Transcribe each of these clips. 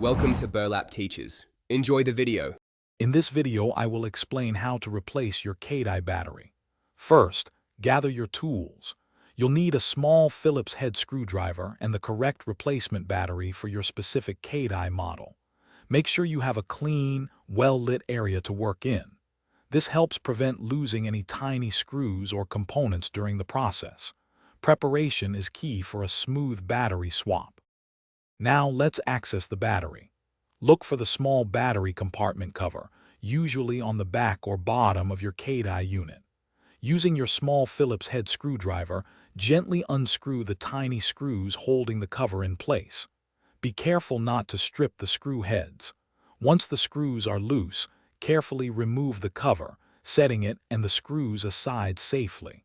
Welcome to Burlap Teachers. Enjoy the video. In this video, I will explain how to replace your Cateye battery. First, gather your tools. You'll need a small Phillips head screwdriver and the correct replacement battery for your specific Cateye model. Make sure you have a clean, well-lit area to work in. This helps prevent losing any tiny screws or components during the process. Preparation is key for a smooth battery swap. Now let's access the battery. Look for the small battery compartment cover, usually on the back or bottom of your Cateye unit. Using your small Phillips head screwdriver, gently unscrew the tiny screws holding the cover in place. Be careful not to strip the screw heads. Once the screws are loose, carefully remove the cover, setting it and the screws aside safely.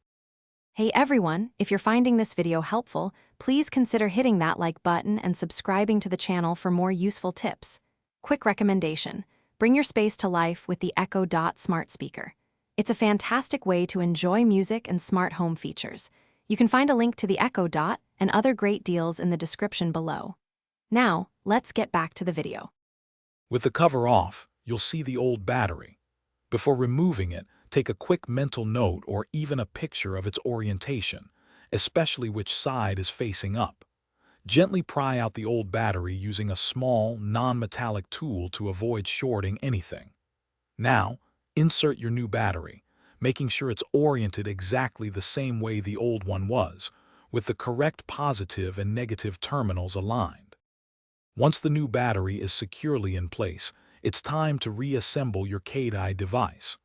Hey everyone, if you're finding this video helpful, please consider hitting that like button and subscribing to the channel for more useful tips. Quick recommendation: bring your space to life with the Echo Dot smart speaker. It's a fantastic way to enjoy music and smart home features. You can find a link to the Echo Dot and other great deals in the description below. Now, let's get back to the video. With the cover off, you'll see the old battery. Before removing it, take a quick mental note or even a picture of its orientation, especially which side is facing up. Gently pry out the old battery using a small, non-metallic tool to avoid shorting anything. Now, insert your new battery, making sure it's oriented exactly the same way the old one was, with the correct positive and negative terminals aligned. Once the new battery is securely in place, it's time to reassemble your Cateye device.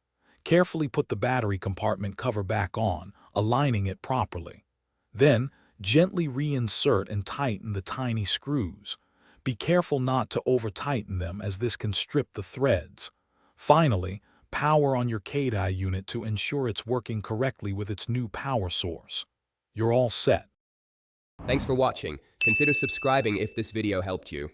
Carefully put the battery compartment cover back on, aligning it properly. Then, gently reinsert and tighten the tiny screws. Be careful not to over-tighten them as this can strip the threads. Finally, power on your Cateye unit to ensure it's working correctly with its new power source. You're all set. Thanks for watching. Consider subscribing if this video helped you.